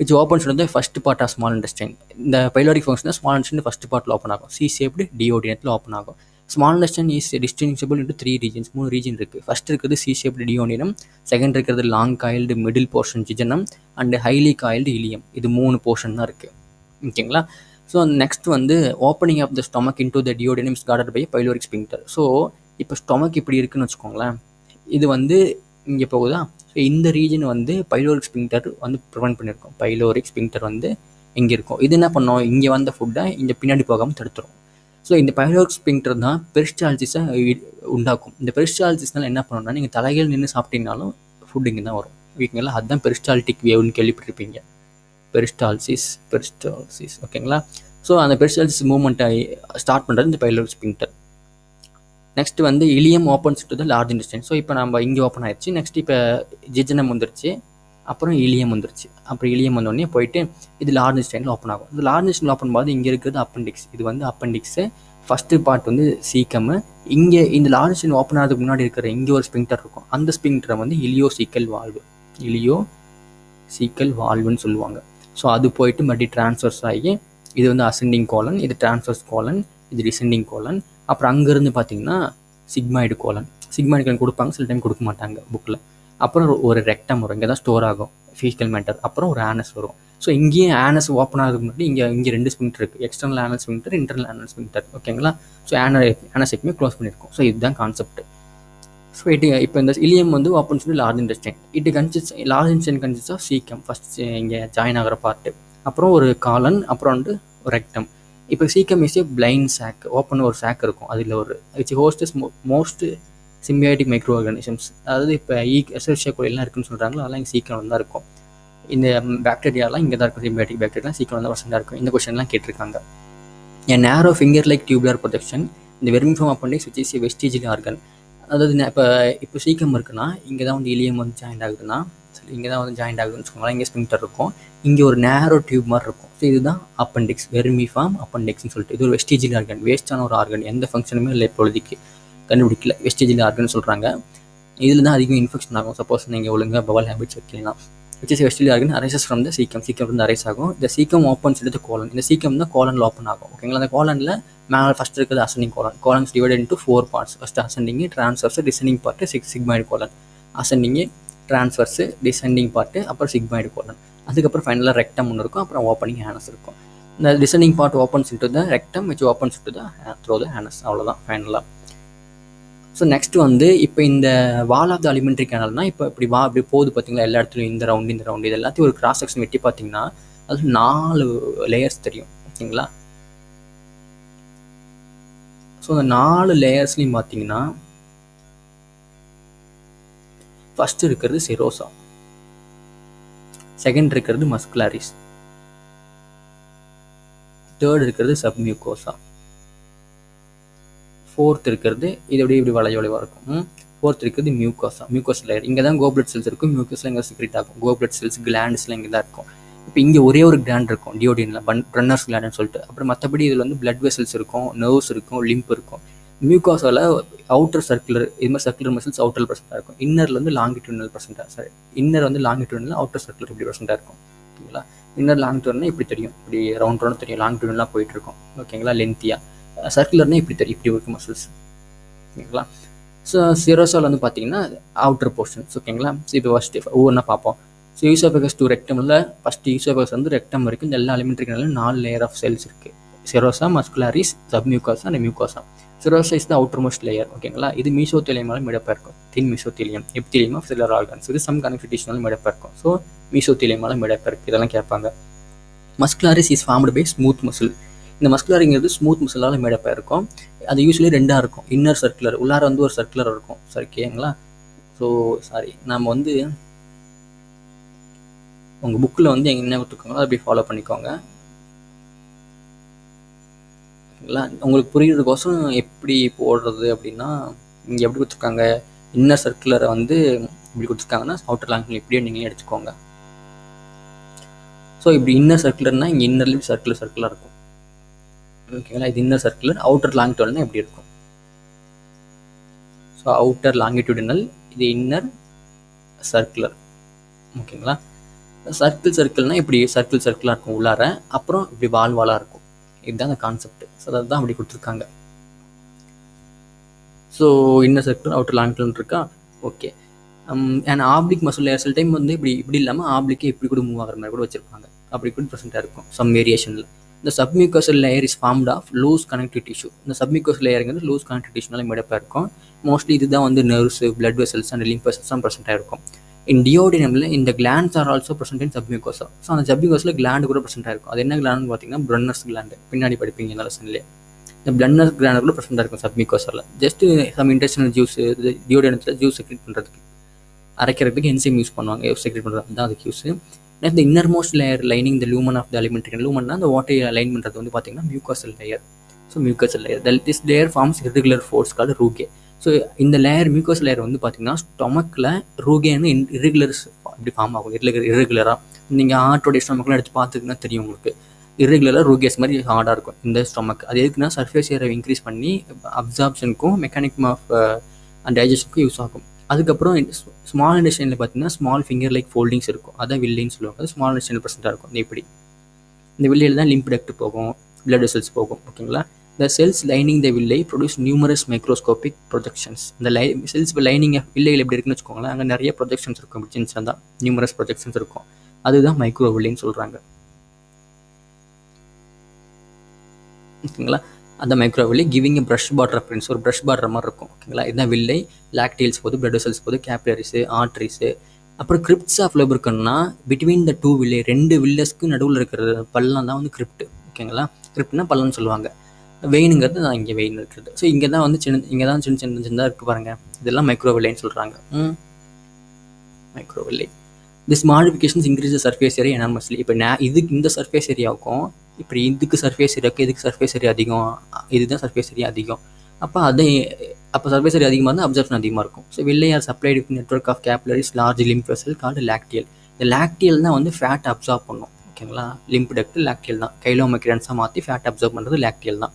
விச் ஓப்பன்ஸ் வந்து first part of small intestine. இந்த pyloric function small intestine first பார்ட்டில் ஓப்பன் ஆகும். சி ஷேப்டு டியோடினத்தில் ஓப்பன் ஆகும். Small intestine is distinguishable into 3 regions. 3 region இருக்குது. ஃபர்ஸ்ட் இருக்கிறது சி ஷேப்டு டியோடினம், செகண்ட் இருக்கிறது long coiled middle portion jejunum and highly coiled ileum. இது 3 போர்ஷன் தான் இருக்குது. ஓகேங்களா? ஸோ நெக்ஸ்ட் வந்து opening of the stomach into the duodenum is guarded by pyloric sphincter. So இப்போ ஸ்டொமக் இப்படி இருக்குன்னு வச்சுக்கோங்களேன். இது வந்து இங்கே போகுதா? ஸோ இந்த ரீஜன் வந்து பைலோரிக் ஸ்பிங்க்டர் வந்து ப்ரிவென்ட் பண்ணியிருக்கோம். பைலோரிக் ஸ்பிங்க்டர் வந்து இங்கே இருக்கும். இது என்ன பண்ணோம்? இங்கே வந்த ஃபுட்டை இங்கே பின்னாடி போகாமல் தடுத்துரும். ஸோ இந்த பைலோரிக் ஸ்பிங்க்டர் தான் பெரிஸ்டால்சிஸை உண்டாக்கும். இந்த பெரிஸ்டால்சிஸ்னால என்ன பண்ணணும்னா, நீங்கள் தலைகள் நின்று சாப்பிட்டீங்கனாலும் ஃபுட் இங்கே தான் வரும். ஓகேங்களா? அதுதான் பெரிஸ்டால்டிக் வேவ்னு கேள்விப்பட்டிருப்பீங்க. பெரிஸ்டால்சிஸ். ஓகேங்களா? ஸோ அந்த பெரிஸ்டால்சிஸ் மூவ்மெண்ட்டை ஸ்டார்ட் பண்ணுறது இந்த பைலோரிக் ஸ்பிங்க்டர். நெக்ஸ்ட் வந்து ileum opens to the large intestine. So இப்போ நம்ம இங்கே ஓப்பன் ஆயிடுச்சு. நெக்ஸ்ட் இப்போ ஜிஜனம் வந்துருச்சு, அப்புறம் இலியம் வந்துருச்சு. அப்புறம் இலியம் வந்தோடனே போயிட்டு இது லார்ஜ் இன்டெஸ்டைனில் ஓப்பன் ஆகும். இது லார்ஜ் இன்டெஸ்டைனில் ஓப்பன் போது இங்கே இருக்கிறது அப்பெண்டிக்ஸ். இது வந்து அப்பெண்டிக்ஸு. ஃபஸ்ட்டு பார்ட் வந்து சீக்கம். இங்கே இந்த லார்ஜ் இன்டெஸ்டைன் ஓப்பன் ஆகிறதுக்கு முன்னாடி இருக்கிற இங்கே ஒரு ஸ்பிங்க்டர் இருக்கும். அந்த ஸ்பிங்க்டரை வந்து இலியோசீக்கல் வால்வுன்னு சொல்லுவாங்க. ஸோ அது போயிட்டு மறுபடியும் ட்ரான்ஸ்வர்ஸ் ஆகி இது வந்து அசெண்டிங் கோலன், இது ட்ரான்ஸ்வர்ஸ் கோலன், இது டிசெண்டிங் கோலன். அப்புறம் அங்கேருந்து பார்த்தீங்கன்னா சிக்மாய்டு கோலன் கொடுப்பாங்க, சில டைம் கொடுக்க மாட்டாங்க புக்கில். அப்புறம் ஒரு ரெக்டம் வரும், இங்கே தான் ஸ்டோர் ஆகும் ஃபீக்கல் மேட்டர். அப்புறம் ஒரு ஆனஸ் வரும். ஸோ இங்கேயும் ஆனஸ் ஓப்பன் ஆகிறதுக்கு முன்னாடி இங்கே 2 ஸ்பிங்க்டர் இருக்குது. External anal sphincter, internal anal sphincter. ஓகேங்களா? ஸோ ஆனஸ் எப்பவுமே க்ளோஸ் பண்ணியிருக்கோம். ஸோ இதுதான் கான்செப்ட். ஸோ இப்போ இந்த இலியம் வந்து ஓப்பன் சொல்லி large intestine. Large intestine consist of caecum, first இங்கே ஜாயின் ஆகிற பார்ட்டு, அப்புறம் ஒரு காலன், அப்புறம் வந்து ஒரு ரெக்டம். இப்போ caecum is a blind sac, open ஒரு சாக் இருக்கும். அதில் ஒரு which hosts most symbiotic microorganisms. அதாவது இப்போ எசர்ஷியா கோயிலாம் இருக்குன்னு சொல்கிறாங்களோ அதெல்லாம் இங்கே சீக்கிரம் தான் இருக்கும். இந்த பாக்டீரியாலாம் இங்கே தான் இருக்கும். சிம்பியாட்டிக் பாக்டீரியா சீக்கிரம் தான் வசந்தாக இருக்கும். இந்த கொஸ்டின்லாம் கேட்டிருக்காங்க. என் நேரோ ஃபிங்கர் லைக் டியூபுலர் ப்ரொஜெக்ஷன் இந்த vermiform appendix which is a vestigial organ. அதாவது இப்போ சீக்கம் இருக்குன்னா இங்கே தான் வந்து இலியம் வந்து ஜாயிண்ட் ஆகுதுன்னா, இங்கே தான் வந்து ஜாயிண்ட் ஆகுதுன்னு வச்சுக்கோங்களேன். இங்கே ஸ்பிங்க்டர் இருக்கும், இங்கே ஒரு நேரோ டியூப் மாதிரி இருக்கும். ஸோ இதுதான் அப்பெண்டிக்ஸ், வெர்மிஃபார்ம் அப்பெண்டிக்ஸ்னு சொல்லிட்டு. இது ஒரு வெஸ்டிஜியல் ஆர்கன், வேஸ்டான ஒரு ஆர்கன், எந்த ஃபங்க்ஷனுமே இல்லை இப்பொழுதுக்கு கண்டுபிடிக்கல. வெஸ்டிஜியல் ஆர்கன் சொல்கிறாங்க. இதில் தான் அதிகம் இன்ஃபெக்ஷன் ஆகும் சப்போஸ் நீங்கள் ஒழுங்காக பவல் ஹேபிட்ஸ் வைக்கலாம். Which is vestigial organ arises from the caecum வந்து அரைஸ் ஆகும். இந்த சீக்கம் ஓப்பன்ஸ் எடுத்து கோலன், இந்த சீக்கம் தான் கோலனில் ஓப்பன் ஆகும். ஓகேங்களா? அந்த கோலனில் மேலே ஃபஸ்ட் இருக்கிறது ascending colons divided into 4 parts. First ascending, transverse, descending part, sigmoid colon. Ascending, transverse, descending part, அப்புறம் சிக்மாய்டு கோலன். அதுக்கப்புறம் ஃபைனலாக ரெக்டம் ஒன்று இருக்கும், அப்புறம் ஓப்பனிங் ஆனஸ் இருக்கும். இந்த descending part opens into the rectum which opens into the through the anus. அவ்வளோதான் ஃபைனலாக. ஸோ நெக்ஸ்ட் வந்து இப்போ இந்த வால் ஆஃப் த அலிமெண்ட்ரி கேனல்னால் இப்போ இப்படி போகுது பார்த்தீங்களா, எல்லா இடத்துலையும் இந்த ரவுண்டு இது எல்லாத்தையும் ஒரு கிராஸ் செக்ஷன் வெட்டி பார்த்தீங்கன்னா அது 4 லேயர்ஸ் தெரியும். ஓகேங்களா? ஸோ அந்த 4 லேயர்ஸ்லையும் பார்த்தீங்கன்னா ஃபஸ்ட்டு இருக்கிறது செரோசா, செகண்ட் இருக்கிறது மஸ்குலாரிஸ், தேர்ட் இருக்கிறது சப்மியூகோசா, ஃபோர்த் இருக்கிறது இது இப்படி வளைவாக இருக்கும். ஃபோர்த் இருக்கிறது மியூக்கோஸ் லேயர். இங்கே தான் கோப்லெட் செல்ஸ் இருக்கும். மியூக்கஸ்லாம் இங்கே சீக்ரெட் ஆகும். கோப்லெட் செல்ஸ், கிளாண்ட்ஸ்லாம் இங்கே தான் இருக்கும். இப்போ இங்கே ஒரே ஒரு கிளாண்ட் இருக்கும் டியோடினில், ப்ரன்னர்ஸ் கிளாண்ட்னு சொல்லிட்டு. அப்புறம் மற்றபடி இதில் வந்து பிளட் வெசல்ஸ் இருக்கும், நர்வ்ஸ் இருக்கும், லிம்ப் இருக்கும். மியூக்காஸால் அவுட்டர் சர்க்குலர், இது மாதிரி சர்க்குலர் மசில்ஸ் அவுட்டர் ப்ரெசென்ட்டாக இருக்கும். இன்னரில் வந்து லாங்கிட்யூனல் இன்னர் வந்து லாங்கிட்யூனல், அவுட்டர் சர்க்குலர் இப்படி ப்ரெசென்ட்டாக இருக்கும். ஓகேங்களா? இன்னர் லாங்கிட்யூனல் இப்படி தெரியும், இப்படி ரவுண்ட் தெரியும். லாங்கிட்யூனலாக போயிட்டு இருக்கும். ஓகேங்களா? லென்த்தியாக. சர்க்குலர்னா இப்படி தெரியும், இப்படி இருக்கும் மசில்ஸ். ஓகேங்களா? ஸோ செரோசால் வந்து பார்த்தீங்கன்னா அவுட்டர் போர்ஷன்ஸ். ஓகேங்களா? ஸோ இப்போ ஃபஸ்ட்டு ஒவ்வொன்றா பார்ப்போம். ஸோ ஈசோபேகஸ் டு ரெக்டமில் ஃபஸ்ட்டு ஈசோபேகஸ் வந்து ரெக்டம் வரைக்கும் இந்த எல்லா அலிமெண்ட்ரி கேனலும் 4 லேயர் ஆஃப் செல்ஸ் இருக்குது. Serosa, muscularis, submucosa and mucosa. Serosa is the outermost layer. ஓகேங்களா? இது மீசோத்தீலியமால் மேடப்பாக இருக்கும். Thin mesothelium, epithelium of cellular organs. இது சம் கனெக்டிவ் டிஷ்யூனாலும் மேடப்பாக இருக்கும். ஸோ மீசோத்தீலியமால் மேடப்பாக இருக்குது. இதெல்லாம் கேட்பாங்க. Muscularis is formed by smooth muscle. இந்த மஸ்குலரிங்கிறது ஸ்மூத் மசிலால் மேடப்பாக இருக்கும். அது யூஸ்வலி 2ஆக இருக்கும். இன்னர் சர்க்குலர், உள்ளார வந்து ஒரு சர்க்குலர் இருக்கும். சரிங்களா? ஸோ நம்ம வந்து உங்கள் புக்கில் வந்து என்ன கொடுத்துருக்காங்களோ அப்படி ஃபாலோ பண்ணிக்கோங்க. ஓகேங்களா? உங்களுக்கு புரிகிறதுக்கோசரம் எப்படி போடுறது அப்படின்னா, இங்கே எப்படி கொடுத்துருக்காங்க, இன்னர் சர்க்குலரை வந்து இப்படி கொடுத்துருக்காங்கன்னா அவுட்டர் லாங்கிள் இப்படியே நீங்களே எடுத்துக்கோங்க. ஸோ இப்படி இன்னர் சர்க்குலர்னால் இங்கே இன்னர்லேயும் சர்க்குலராக இருக்கும். ஓகேங்களா? இது இன்னர் சர்க்குலர். அவுட்டர் லாங்கிட்யூட்னா எப்படி இருக்கும்? ஸோ அவுட்டர் லாங்கிட்யூடினல், இது இன்னர் சர்க்குலர். ஓகேங்களா? சர்க்கிள்னால் இப்படி சர்க்கிளாக இருக்கும் உள்ளார, அப்புறம் இப்படி வாலாக இருக்கும். இதுதான் அந்த கான்செப்ட். ஸோ அதுதான் அப்படி கொடுத்துருக்காங்க. ஸோ இன்னர் சர்க்கிள் அவுட்டர் லாங்கிட்யூட் இருக்கா? Okay. And oblique muscle layer சில டைம் வந்து இப்படி இல்லாமல் ஆப்ளிக்கே இப்படி கூட மூவ் ஆகிற மாதிரி கூட வச்சுருப்பாங்க. அப்படி கூட ப்ரெசென்ட்டாக இருக்கும் சம் வேரியேஷனில். இந்த submucosal layer is formed of loose connective tissue. இந்த சப்மியூக்கோசல் லேயருங்கிறது லூஸ் கனெக்டிவ் டிஷ்யூனால மேடப்பாக இருக்கும். மோஸ்ட்லி இதுதான் வந்து nerves, blood vessels and lymph vessels தான் ப்ரெசென்ட்டாக இருக்கும். இன் டியோடினமில் இந்த glands are also present in submucosa. So அந்த சப்மியூக்கோஸில் கிளாண்டு கூட ப்ரெசென்ட்டாக இருக்கும். அது என்ன கிளாண்டுன்னு பார்த்தீங்கன்னா பிரன்னர்ஸ் கிளாண்டு. பின்னாடி படிப்பீங்க இந்த லெசன்லேயே. இந்த பிளன்னர்ஸ் கிளாண்டு கூட ப்ரெசென்ட்டாக இருக்கும் சப்மியூக்கோசாவில். ஜஸ்ட் சம் இன்டெஸ்டினல் ஜூஸ், டியோடினத்தில் ஜூஸ் செக்ரேட் பண்ணுறதுக்கு, அரைக்கிறதுக்கு என்சைம் யூஸ் பண்ணுவாங்க, செக்ரேட் பண்ணுறது தான் அதுக்கு யூஸ். இந்த innermost layer lining the lumen of the alimentary canal. லூமன்னா அந்த வாட்டையை லைன் பண்ணுறது வந்து பார்த்தீங்கன்னா mucosal layer. So mucosal layer this layer forms irregular folds called rugae. So இந்த லேயர் மியூக்கோசல் லேயர் வந்து பார்த்தீங்கன்னா ஸ்டொமக்கில் ரூகேன்னு இர்ரெகுலர்ஸ் இப்படி ஃபார்ம் ஆகும். இர்ரெகுலராக நீங்கள் ஆட்டோடைய ஸ்டொமக்லாம் எடுத்து பார்த்துக்குன்னா தெரியும் உங்களுக்கு. இர்ரெகுலராக ரூகேஸ் மாதிரி ஹார்டாக இருக்கும் இந்த ஸ்டொமக். அது எதுக்குன்னா சர்ஃபேஸ் ஏரியாவை இன்க்ரீஸ் பண்ணி அப்சார்ப்ஷனுக்கும் மெக்கானிசம் ஆஃப் டைஜஷனுக்கும் யூஸ் ஆகும். அதுக்கப்புறம் ஸ்மால் இன்டெஸ்டைனில் பார்த்தீங்கன்னா ஸ்மால் ஃபிங்கர் லைக் ஃபோல்டிங்ஸ் இருக்கும். அதான் வில்லைன்னு சொல்லுவாங்க. அது ஸ்மால் இன்டெஸ்டைனில் ப்ரெசென்ட்டாக இருக்கும். இப்படி இந்த வில்லையில் தான் லிம்ப் டக்ட் போகும், பிளட் வெசல்ஸ் போகும். ஓகேங்களா? த செல்ஸ் லைனிங் த வில்லை ப்ரொடியூஸ் நியூமரஸ் மைக்ரோஸ்கோபிக் ப்ரொஜெக்ஷன்ஸ். இந்த செல்ஸ் லைனிங் வில்லைகள் எப்படி இருக்குன்னு வச்சுக்கோங்களேன். அங்கே நிறைய ப்ரொஜெக்ஷன்ஸ் இருக்கும். சின்ன தான் நியூமரஸ் ப்ரொஜெக்ஷன்ஸ் இருக்கும். அதுதான் மைக்ரோ வில்லைன்னு சொல்கிறாங்க. ஓகேங்களா? அந்த microvilli giving a brush border reference, ஒரு ப்ரஷ் பார்டர் மாதிரி இருக்கும். ஓகேங்களா? இதுதான் வில்லை. லாக்டேல்ஸ் போது, பிளட் வெசல்ஸ் போது, கேப்லரிஸு, ஆர்ட்ரிஸு. அப்புறம் கிரிப்ட்ஸ் ஆஃப் லூப்ரிகன்ட்னா பிட்வீன் த டூ வில்லை, ரெண்டு வில்லஸ்க்கு நடுவில் இருக்கிற பள்ளம் தான் வந்து கிரிப்ட். ஓகேங்களா? கிரிப்ட்னா பள்ளம்னு சொல்லுவாங்க. வெயினுங்கிறது தான் இங்கே வெயின் இருக்குது. ஸோ இங்கே தான் வந்து இங்கே தான் சின்னதாக இருக்குது பாருங்கள். இதெல்லாம் மைக்ரோவில்லைன்னு சொல்கிறாங்க. Microvilli. This modifications increase surface area enormously. இப்போ இதுக்கு இந்த சர்ஃபேஸ் ஏரியாவுக்கும் இப்போ இதுக்கு சர்ஃபேஸ் ஏரியாவுக்கு இதுக்கு சர்ஃபேஸ் ஏரியா அதிகம், இதுதான் சர்ஃபேஸ் ஏரியா அதிகம். அப்போ சர்ஃபேஸ் ஏரியா அதிகமாக இருந்தால் அப்சர்ப்ஷன் அதிகமாக இருக்கும். So villi are supplied with network of capillaries large lymph vessel called lacteal. இந்த லாக்டியல் தான் வந்து ஃபேட் அப்சார்ப் பண்ணும். ஓகேங்களா? லிம்ப் டக்ட் லாக்டியல் தான். கைலோமெக்ரான்ஸாக மாற்றி ஃபேட் அப்சர்வ் பண்ணுறது லாக்டியல் தான்.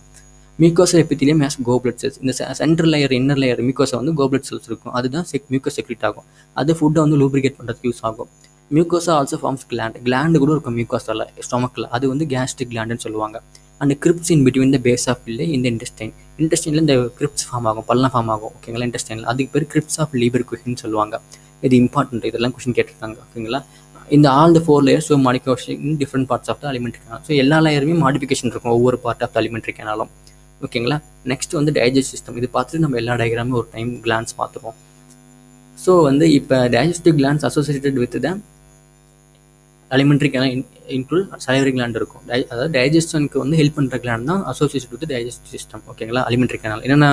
Mucosal epithelium has goblet cells. இந்த central layer inner layer mucosa வந்து கோப்லெட் செல்ஸ் இருக்கும். அதுதான் மியூக்கஸ் செக்ரீட் ஆகும். அது ஃபுட்டை வந்து லூப்ரிகேட் பண்ணுறதுக்கு யூஸ் ஆகும். மியூக்கோசா ஆல்சோ ஃபார்ம்ஸ் கிளாண்ட் கூட இருக்கும் மியூக்கோசாவில், ஸ்டொமக்கில். அது வந்து கேஸ்ட்ரிக் கிளாண்டுன்னு சொல்லுவாங்க. And crypts in between the base of villi இந்த இன்டெஸ்டைனில் இந்த கிரிப்ஸ் ஃபார்ம் ஆகும், பள்ளம் ஃபார்ம் ஆகும். ஓகேங்களா? இன்டெஸ்டைனில் அதுக்கு பேர் கிரிப்ஸ் ஆஃப் லீவர் குஷின்னு சொல்லுவாங்க. இது இம்பார்ட்டன்ட். இதெல்லாம் கொஸ்டின் கேட்டிருக்காங்க. ஓகேங்களா? இந்த all the 4 layers so modification in different parts of the alimentary canal. ஸோ எல்லா லேயருமே மாடிஃபிகேஷன் இருக்கும் ஒவ்வொரு பார்ட் ஆஃப் த அலிமெண்ட்ரி கேனலும். ஓகேங்களா? நெக்ஸ்ட் வந்து டைஜஸ்ட் சிஸ்டம். இது பார்த்துட்டு நம்ம எல்லா டயக்ராமும் ஒரு டைம் கிளான்ஸ் பார்த்துருவோம். ஸோ வந்து இப்போ digestive glands associated with the alimentary canal include salivary gland இருக்கும். அதாவது டைஜஷனுக்கு வந்து ஹெல்ப் பண்ணுற கிளாண்ட் தான் அசோசியேட்டட் வித் டைஜஸ்டிவ் சிஸ்டம். ஓகேங்களா? அலிமெண்ட்ரி கேனல் என்னென்ன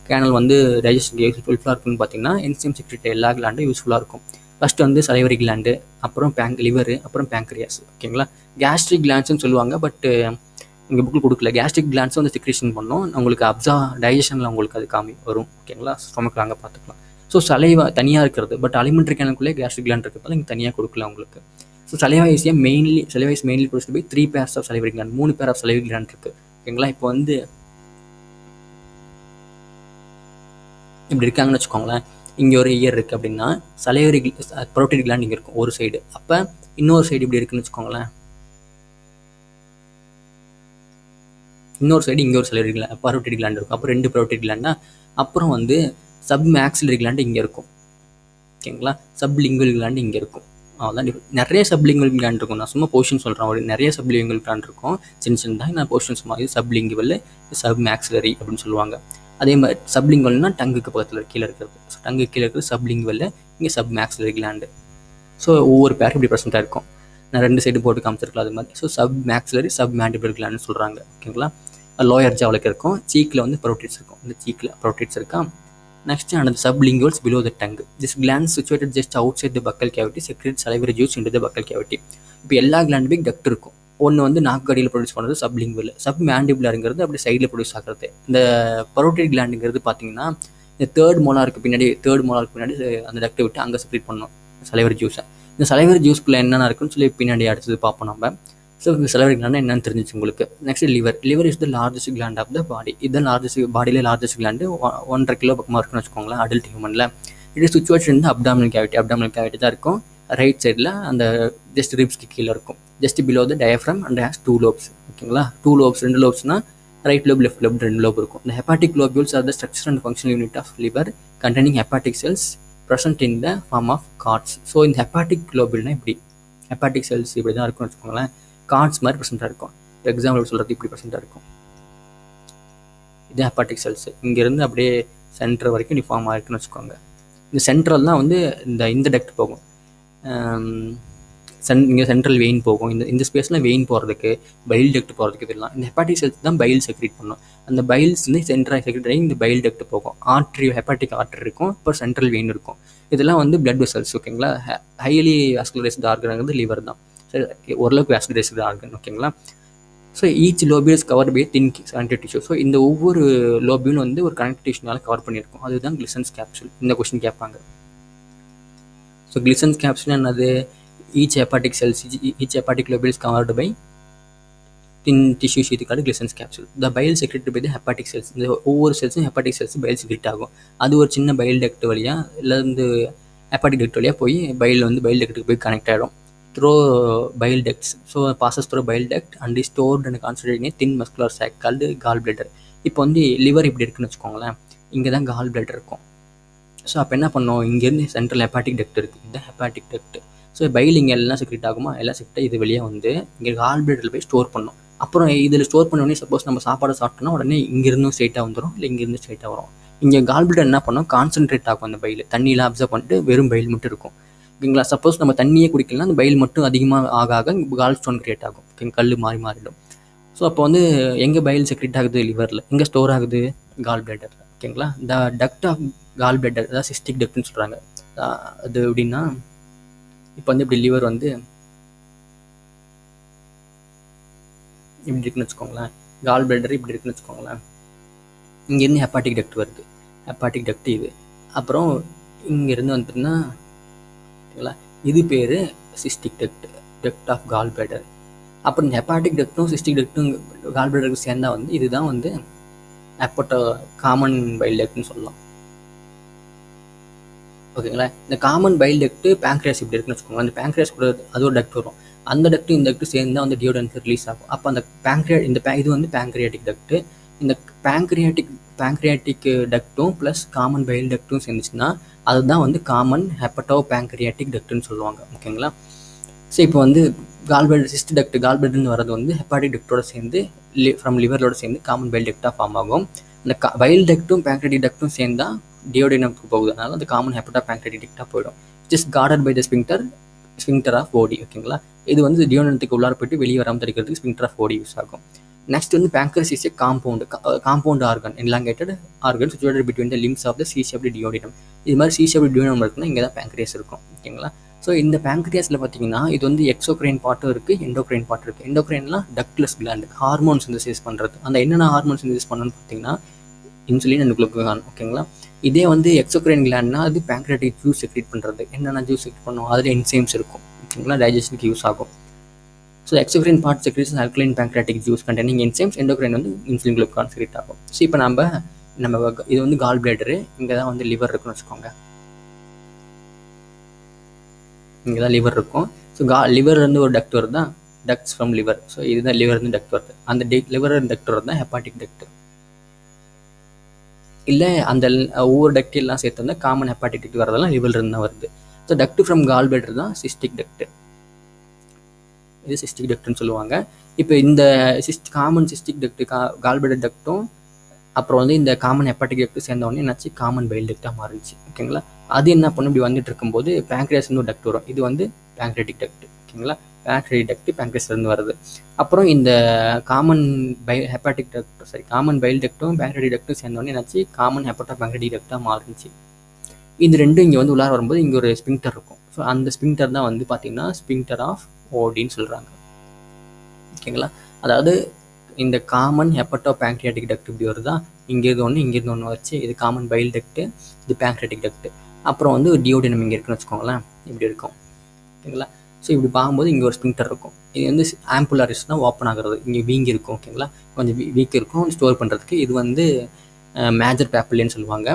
கேனல் வந்து டைஜஸ்டிவ் யூஸ்ஃபுல்லாக இருக்குன்னு பார்த்தீங்கன்னா என்சைம் செக்ரேட் எல்லா கிளாண்டும் யூஸ்ஃபுல்லாக இருக்கும். ஃபஸ்ட்டு வந்து சலைவரி கிளாண்டு, அப்புறம் லிவர், அப்புறம் பேங்க்ரியாஸ். ஓகேங்களா? கேஸ்ட்ரிக் கிளாண்ட்ஸ்னு சொல்லுவாங்க. பட் இங்கே புக்கில் கொடுக்கல. கேஸ்ட்ரிக் கிளாண்ட்ஸ் வந்து செக்ரேஷன் பண்ணோம். உங்களுக்கு டைஜஷனில் உங்களுக்கு அது வரும். ஓகேங்களா? ஸ்டொமக்கில் அங்கே பார்த்துக்கலாம். ஸோ சலைவா தனியாக இருக்கிறது. பட் அலிமெண்ட்ரி கேனலுக்குள்ளே கேஸ்ட்ரிக் கிளாண்ட் இருக்கிறதால இங்கே தனியாக கொடுக்கல உங்களுக்கு. So saliva is mainly produced by 3 pairs of salivary gland. 3 pair of salivary gland இருக்குது. ஓகேங்களா? இப்போ வந்து இப்படி இருக்காங்கன்னு வச்சுக்கோங்களேன். இங்கே ஒரு இயர் இருக்குது அப்படின்னா சலைவரி ப்ரோட்டீன் கிளாண்ட் இங்கே இருக்கும் ஒரு சைடு. அப்போ இன்னொரு சைடு இப்படி இருக்குன்னு வச்சுக்கோங்களேன். இன்னொரு சைடு இங்கே ஒரு சலைவரி பரோட்டிட் கிளாண்ட் இருக்கும். அப்போ 2 பரோட்டிட் கிளாண்டா. அப்புறம் வந்து சப் மேக்ஸிலரி கிளாண்டு இங்கே இருக்கும். ஓகேங்களா? சப்லிங்குவல் கிளாண்டு இங்கே இருக்கும். அதான் நிறைய சப்லிங்குவல் கிளாண்ட் இருக்கும். நான் சும்மா பொசிஷன் சொல்கிறேன். ஒரு நிறைய சப்லிங்குவல் கிளாண்ட் இருக்கும். சின்னதாக நான் பொசிஷன்ஸ் மாதிரி சப்லிங்குவல், சப் மேக்ஸிலரி அப்படின்னு சொல்லுவாங்க. அதே மாதிரி சப்லிங்குவல்னா டங்குக்கு பக்கத்தில் கீழே இருக்கிறது. ஸோ டங்கு கீழே இருக்கிறது சப்லிங்குவல், இங்கே சப் மேக்ஸிலரி கிளாண்டு. ஸோ ஒவ்வொரு பேர் இப்படி ப்ரெசென்ட்டாக இருக்கும். நான் 2 சைடு போட்டு காமிச்சிருக்கலாம். அது மாதிரி. So sub maxillary, sub mandible கிளாண்டுன்னு சொல்கிறாங்க. ஓகேங்களா? லோயர் ஜாவுக்கு இருக்கும். சீக்கில் வந்து ப்ரோட்டீட்ஸ் இருக்கும். இந்த சீக்கில் ப்ரோட்டீட்ஸ் இருக்கா. Next another sublinguals below the tongue. This gland situated just outside the buccal cavity secretes salivary juice into the buccal cavity. இப்போ எல்லா கிளாண்டுமே டக்ட் இருக்கும். ஒன்று வந்து நாக்கு அடியில் ப்ரொடியூஸ் பண்ணுறது சப்லிங்குவல். மேண்டிபுலருங்கிறது அப்படி சைடில் ப்ரொடியூஸ் ஆகிறது. இந்த பரோட்டிட் கிளாண்டுங்கிறது பார்த்தீங்கன்னா இந்த தேர்ட் மோலாருக்கு பின்னாடி அந்த டக்டை விட்டு அங்கே செக்ரேட் பண்ணணும் சலைவரி ஜூஸை. இந்த சலைவரி ஜூஸ்க்குள்ளே என்னென்ன இருக்குன்னு சொல்லி பின்னாடி அடுத்தது பார்ப்போம் நம்ம. ஸோ இந்த சலைவரி கிளாண்ட் என்னன்னு தெரிஞ்சிச்சு உங்களுக்கு. Next liver is the largest gland of the body. இதுதான் பாடியிலே லார்ஜஸ்ட் கிளாண்டு. 1.5 கிலோ பக்கமாக இருக்குன்னு வச்சுக்கோங்களேன் அடல்ட் ஹியூமனில். இட் இஸ் சிச்சுவேஷன் இந்த அப்டாமினல் கேவிட்டி தான் இருக்கும். ரைட் சைடில் அந்த ஜஸ்ட் ரிப்ஸ்க்கு கீழே இருக்கும். Just below the diaphragm and has 2 lobes. ஓகேங்களா, 2 lobes, 2 lobesனா right lobe left lobe 2 lobe இருக்கும். இந்த hepatic lobules are the structure and functional unit of liver containing hepatic cells present in the form of cards. So இந்த ஹெப்பாட்டிக் குளோபிள்னா இப்படி ஹெப்பாட்டிக் செல்ஸ் இப்படி தான் இருக்கும்னு வச்சுக்கோங்களேன். கார்ட்ஸ் மாதிரி ப்ரெசென்ட்டாக இருக்கும். எக்ஸாம்பிள் சொல்கிறது இப்படி ப்ரெசென்ட்டாக இருக்கும். இது ஹெப்பாட்டிக் செல்ஸ். இங்கேருந்து அப்படியே சென்டர் வரைக்கும் டிஃபார்மாக இருக்குன்னு வச்சுக்கோங்க. இந்த சென்ட்ரல் தான் வந்து இந்த டக்ட் போகும். இங்கே சென்ட்ரல் வெயின் போகும். இந்த ஸ்பேஸில் வெயின் போகிறதுக்கு பைல் டக்ட் போகிறதுக்கு இதெல்லாம் இந்த ஹெப்பாட்டிக் செல்ஸ் தான் பைல் செக்ரீட் பண்ணும். அந்த பைல்ஸ் வந்து சென்ட்ரல் செக்ரீட் ஆகி இந்த பைல் டக்ட் போகும். ஹெப்பாட்டிக் ஆர்ட்ரி இருக்கும், இப்போ சென்ட்ரல் வெயின் இருக்கும். இதெல்லாம் வந்து பிளட் வெசல்ஸ். ஓகேங்களா, ஹைலி வாஸ்குலரைஸ்டு ஆர்கன் லிவர் தான். சரி, ஓரளவுக்கு வாஸ்குலரைஸ்டு ஆர்கன். ஓகேங்களா. So each lobule is cover by thin connective tissue. So இந்த ஒவ்வொரு லோபியூலும் வந்து ஒரு கனெக்டிவ் டிஷ்யூனால கவர் பண்ணியிருக்கும். அதுதான் கிளிசன்ஸ் கேப்சூல். இந்த கொஸ்டின் கேட்பாங்க. ஸோ கிளிசன்ஸ் கேப்சூல் என்னது? each hepatic lobule is covered by thin tissue sheath called Glissen's capsule. The bile secreted by the hepatic cells. இந்த ஒவ்வொரு செல்ஸும் ஹெப்பாட்டிக் செல்ஸ் பைல் செக்ரெட் ஆகும். அது ஒரு சின்ன பைல் டக்ட் வழியாக இல்லை வந்து ஹெப்பாட்டிக் டக்ட் வழியாக போய் பைல் வந்து பைல் டக்ட்டுக்கு போய் கனெக்ட் ஆகிடும் through bile ducts. So passes through bile duct and is stored and concentrate in thin muscular sac called gallbladder. இப்போ வந்து லிவர் இப்படி இருக்குன்னு வச்சுக்கோங்களேன். இங்கே தான் கால் பிளடர் இருக்கும். ஸோ அப்போ என்ன பண்ணோம், இங்கேருந்து சென்ட்ரல் ஹெப்பாட்டிக் டக்ட் இருக்குது. இதுதான் ஹெப்பாட்டிக் டக்ட். ஸோ பைல் இங்கே எல்லாம் செக்ரெட் ஆகுமா, எல்லாம் செக்ரெட் இது வெளியே வந்து இங்கே கால் பிளடரில் போய் ஸ்டோர் பண்ணணும். அப்புறம் இதில் ஸ்டோர் பண்ணோடனே சப்போஸ் நம்ம சாப்பாடு சாப்பிட்டோம்னா உடனே இங்கேருந்தும் ஸ்ட்ரைட்டாக வந்துடும், இல்லை இங்கேருந்து ஸ்ட்ரைட்டாக வரும். இங்கே கால் பிளடர் என்ன பண்ணோம், கான்சன்ட்ரேட் ஆகும். அந்த பைல் தண்ணியெலாம் அப்சர்வ் பண்ணிட்டு வெறும் பைல் மட்டும் இருக்கும். ஓகேங்களா. சப்போஸ் நம்ம தண்ணியே குடிக்கலாம், அந்த பைல் மட்டும் அதிகமாக ஆக கால் ஸ்டோன் கிரியேட் ஆகும். ஓகே, கல் மாறிடும். ஸோ அப்போ வந்து எங்கே பைல் செக்ரெட் ஆகுது, லிவரில். எங்கே ஸ்டோர் ஆகுது, கால் பிளடர். ஓகேங்களா. த டக்ட் ஆஃப் கால் பிளடர், அதாவது சிஸ்டிக் டக்ட்னு சொல்கிறாங்க. அது எப்படின்னா, இப்போ வந்து இப்படி லிவர் வந்து இப்படி இருக்குன்னு வச்சுக்கோங்களேன், கால் பிளடர் இப்படி இருக்குன்னு வச்சுக்கோங்களேன். இங்கேருந்து ஹெப்பாட்டிக் டக்ட் வருது, ஹெப்பாட்டிக் டக்ட் இது. அப்புறம் இங்கேருந்து வந்துட்டுன்னா ஓகேங்களா, இது பேர் cystic duct of gall bladder. அப்புறம் இந்த ஹெப்பாட்டிக் டக்ட்டும் சிஸ்டிக் டக்ட்டும் கால் பிளடருக்கு சேர்ந்தா வந்து இதுதான் வந்து காமன் பைல் டக்ட்னு சொல்லலாம். ஓகேங்களா. இந்த காமன் பைல் டக்ட் பேங்க்ரியாஸ் இப்படி இருக்குன்னு வச்சுக்கோங்க. அந்த பேங்க்ரியாஸ் கூட அது ஒரு டக்ட் வரும். அந்த டக்ட்டும் இந்த டக்ட்டும் சேர்ந்து தான் வந்து டியோடரன்ட் ரிலீஸ் ஆகும். அப்போ அந்த இது வந்து பேங்க்ரியாட்டிக் டக்ட். இந்த பேங்க்ரியாட்டிக் டக்ட்டும் ப்ளஸ் காமன் பைல் டக்ட்டும் சேர்ந்துச்சுன்னா அதுதான் வந்து காமன் ஹெப்பட்டோ பேங்க்ரியாட்டிக் டக்ட்னு சொல்லுவாங்க. ஓகேங்களா. ஸோ இப்போ வந்து கால் பிளடர் சிஸ்ட் டக்ட் கால் பிளடர்னு வரது வந்து ஹெப்பாட்டிக் டக்டோட சேர்ந்து ஃப்ரம் லிவரோட சேர்ந்து காமன் பைல் டக்டாக ஃபார்ம் ஆகும். அந்த பைல் டக்ட்டும் பேங்க்ரியாட்டிக் டக்ட்டும் சேர்ந்தா டியோடினம்க்கு போகுது. அதனால அந்த காமன் ஹெப்பட்டோ பேங்க்ரியாட்டிக் டக்டாக போயிடும். Just guarded by the sphincter of body. ஓகேங்களா. இது வந்து டியோடினத்துக்கு உள்ளார போயிட்டு வெளியே வராமல் தடுக்கிறதுக்கு ஸ்பிங்டர் ஆஃப் பாடி யூஸ் ஆகும். நெக்ஸ்ட் வந்து pancreas is a compound organ, elongated organ situated between the limbs of the C shaped duodenum. இது மாதிரி சி ஷேப்டு டியோடினம் இருக்குன்னா இங்கே தான் பேங்க்ரியாஸ் இருக்கும். ஓகேங்களா. ஸோ இந்த பேங்க்ரியாஸில் பார்த்தீங்கன்னா இது வந்து எக்ஸோக்ரைன் பார்ட்டும் இருக்குது, எண்டோக்ரைன் பார்ட் இருக்குது. எண்டோக்ரைன்லாம் டக்ட்லெஸ் கிளாண்ட், ஹார்மோன் சிந்தசிஸ் பண்ணுறது. அந்த என்னென்ன ஹார்மோன் சிந்தசிஸ் பண்ணணும்னு பார்த்தீங்கன்னா இன்சுலின் அண்ட் குளுக்கோகான். ஓகேங்களா. இதே வந்து எக்ஸோக்ரைன் கிளாண்ட்னா அது பேங்க்ரியாட்டிக் ஜூஸ் செக்ரேட் பண்ணுறது. என்னென்ன ஜூஸ் செக்ரேட் பண்ணும், அதில் என்சைம்ஸ் இருக்கும். ஓகேங்களா. டைஜஷனுக்கு யூஸ் ஆகும். So exocrine part secretes alkaline pancreatic juice containing enzymes. Endocrine வந்து இன்சுலின் குளுக்கோகான் செக்ரேட் ஆகும். ஸோ இப்போ நம்ம இது வந்து கால் பிளேடரு, இங்கே தான் வந்து லிவர் இருக்குன்னு வச்சுக்கோங்க. இங்கே தான் லிவர் இருக்கும். ஸோ லிவர்லேருந்து ஒரு டக்ட் வருது தான் டக்ட்ஸ் ஃப்ரம் லிவர். ஸோ இதுதான் லிவர்லேருந்து டக்ட் வருது. அந்த லிவர் டக்ட் வருது தான் ஹெப்பாட்டிக் டக்ட். இல்லை அந்த ஒவ்வொரு டக்ட் எல்லாம் சேர்த்து வந்து காமன் ஹெப்பாட்டிக் டக்ட் வரதெல்லாம் லிவர்லேருந்து தான் வருது. So duct from call bladder தான் சிஸ்டிக் டக்ட். இது சிஸ்டிக் டக்ட்னு சொல்லுவாங்க. இப்போ இந்த காமன் சிஸ்டிக் டக்ட் கால் பிளடர் டக்ட்டும் அப்புறம் வந்து இந்த காமன் ஹெப்பாட்டிக் டக்ட் சேர்ந்தவொடனே என்னாச்சு, காமன் பைல் டக்டாக மாறிடுச்சு. ஓகேங்களா. அது என்ன பண்ணும், இப்படி வந்துட்டு இருக்கும்போது பேங்க்ரியாஸ்னு ஒரு டக்ட் வரும். இது வந்து பேங்க்ரியாட்டிக் டக்ட். ஓகேங்களா. பேங்க்ரியாட்டிக் டக்ட் பேங்க்ரியாஸ்லேருந்து வருது. அப்புறம் இந்த காமன் பைல் டக்ட்டும் பேங்க்ரியாட்டிக் டக்ட்டும் சேர்ந்தவொடனே என்னாச்சு, காமன் ஹெப்பட்டோ பேங்க்ரியாட்டிக் டக்டாக மாறிடுச்சு. இது ரெண்டும் இங்கே வந்து உள்ளார வரும்போது இங்கே ஒரு ஸ்பிங்டர் இருக்கும். ஸோ அந்த ஸ்பிங்டர் தான் வந்து பார்த்தீங்கன்னா ஸ்பிங்டர் ஆஃப் ஓடின்னு சொல்கிறாங்க. ஓகேங்களா. அதாவது இந்த காமன் ஹெப்பட்டோ பேங்க்ரியாட்டிக் டக்ட் இப்படி வருதா, இங்கேருந்து ஒன்று வச்சு இது காமன் பைல் டக்ட்டு, இது பேங்க்ரியாட்டிக் டக்ட்டு. அப்புறம் வந்து டியோடினம் இங்கே இருக்குன்னு வச்சுக்கோங்களேன், இப்படி இருக்கும். ஓகேங்களா. ஸோ இப்படி பார்க்கும்போது இங்கே ஒரு ஸ்பிங்டர் இருக்கும். இது வந்து ஆம்புலாரிஸ்னால் ஓப்பன் ஆகிறது, இங்கே வீங்கி இருக்கும். ஓகேங்களா, கொஞ்சம் வீக் இருக்கும் ஸ்டோர் பண்ணுறதுக்கு. இது வந்து மேஜர் பேப்பிள்னு சொல்லுவாங்க.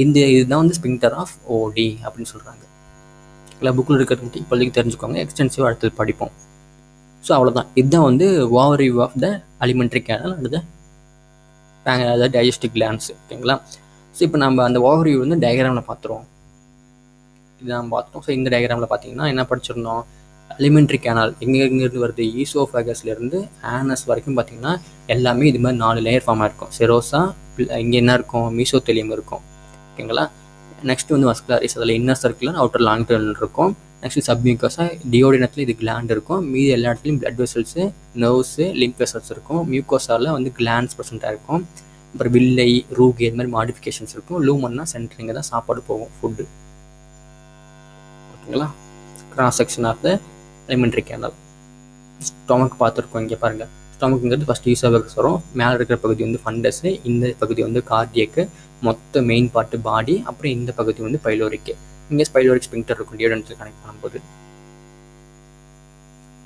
இதுதான் வந்து ஸ்பிங்டர் ஆஃப் ஓடி அப்படின்னு சொல்கிறாங்க. இல்லை புக்கில் இருக்கிறது இப்போதைக்கு தெரிஞ்சுக்கோங்க, எக்ஸ்டென்சிவ் அடுத்தது படிப்போம். ஸோ அவ்வளோதான். இதுதான் வந்து overview of the alimentary canal அடுத்த அதாவது டைஜஸ்டிவ் கிளான்ஸ். ஓகேங்களா. ஸோ இப்போ நம்ம அந்த ஓவர்வியூ வந்து டயக்ராமில் பார்த்துருவோம். இதுதான் பார்த்துட்டோம். ஸோ இந்த டயக்ராமில் பார்த்தீங்கன்னா என்ன படிச்சிருந்தோம், அலிமெண்ட்ரி கேனால் எங்கேருந்து வருது, ஈசோஃபேகஸ்லேருந்து ஆனஸ் வரைக்கும் பார்த்தீங்கன்னா எல்லாமே இது மாதிரி 4 லேயர் ஃபார்மாக இருக்கும். செரோசா, இங்கே என்ன இருக்கும், மீசோதெலியம் இருக்கும். ஓகேங்களா. நெக்ஸ்ட் வந்து மஸ்குலாரிஸ், அதில் இன்னர் சர்க்குலர் அவுட்டர் லாங்கிடுவல் இருக்கும். நெக்ஸ்ட் சப்மியூக்கஸா, டியோடினத்தில் இது கிளாண்ட் இருக்கும். மீதி எல்லா இடத்துலையும் blood vessels, nerves, lymph vessels இருக்கும். மியூக்கோசாவில் வந்து கிளாண்ட்ஸ் ப்ரெசென்ட்டாக இருக்கும். அப்புறம் வில்லை, ரூகி இது மாதிரி மாடிஃபிகேஷன்ஸ் இருக்கும். லூமன்னா சென்டரிங்க தான் சாப்பாடு போகும், ஃபுட்டு. ஓகேங்களா. Cross section of the alimentary canal. Stomach பார்த்துருக்கோம், இங்கே பாருங்கள். ஸ்டொமக்குங்கிறது ஃபஸ்ட் ஈசோஃபேகஸ் வரும். மேலே இருக்கிற பகுதி வந்து ஃபண்டஸு, இந்த பகுதி வந்து கார்டியக்கு, மொத்த மெயின் பார்ட்டு பாடி. அப்புறம் இந்த பகுதி வந்து பைலோரிக்கு. இங்கே ஸ்பைலோரிக் ஸ்பிங்டர் இருக்கும் டியோடனத்தில் கனெக்ட் பண்ணும்போது.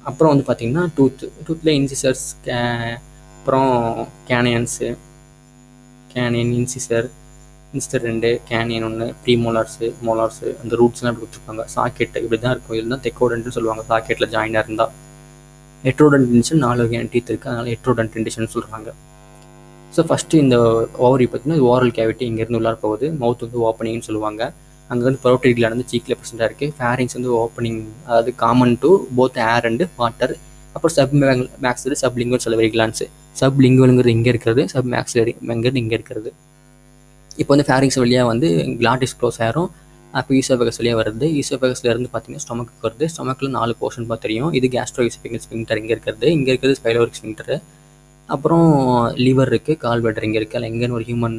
அப்புறம் வந்து பார்த்தீங்கன்னா டூத்தில் இன்சிசர்ஸ், அப்புறம் கேனியன்ஸு, இன்சிசர் 2, கேனியன் 1, ப்ரீமோலார்ஸு, மோலார்ஸு, அந்த ரூட்ஸ்லாம் இப்படி கொடுத்துருப்பாங்க. சாக்கெட்டு இப்படி தான் இருக்கும். இதில் தான் தெக்கோடன்ட்னு சொல்லுவாங்க. சாக்கெட்டில் ஜாயினாக இருந்தால். ஹெட்ரோடன்ட் இன்டிஷன் 4 வகையான டீத் இருக்குது, அதனால் ஹெட்ரோடன்ட் இன்டிஷன் சொல்கிறாங்க. ஸோ ஃபஸ்ட்டு இந்த ஓவரி பார்த்தீங்கன்னா ஓரல் கேவிட்டி இங்கேருந்து உள்ளார போகுது. மவுத் வந்து ஓப்பனிங்னு சொல்லுவாங்க. அங்கே வந்து பரோட்டிட் கிளாண்ட் வந்து சீக்கில் ப்ரெசென்ட்டாக இருக்குது. ஃபேரிங்ஸ் வந்து ஓப்பனிங், அதாவது common to both air and water. அப்புறம் சப் மேக்ஸிலரி, சப்லிங்குவல் செலவரி கிளாண்ட்ஸு. சப்லிங்குவலுங்கிறது இங்கே இருக்கிறது, சப் மேக்ஸிலரி இங்கே இருக்கிறது. இப்போ வந்து ஃபேரிங்ஸ் வழியாக வந்து கிளாட்டிஸ் க்ளோஸ் ஆயிரும். அப்போ ஈசோஃபேகஸ் வழியாக வருது. ஈசோஃபேகஸ்லேருந்து பார்த்தீங்கன்னா ஸ்டொமக்கு வருது. ஸ்டொமக்கில் 4 போர்ஷன் பார்த்து தெரியும். இது கேஸ்ட்ரோ ஈசோஃபேகல் ஸ்பிங்டர் இங்கே இருக்கிறது ஸ்பைலோரிக் ஸ்பிங்டர். அப்புறம் லிவர் இருக்குது, கால் பெட்டர் இங்கே இருக்குது. அதில் எங்கேன்னு ஒரு ஹியூமன்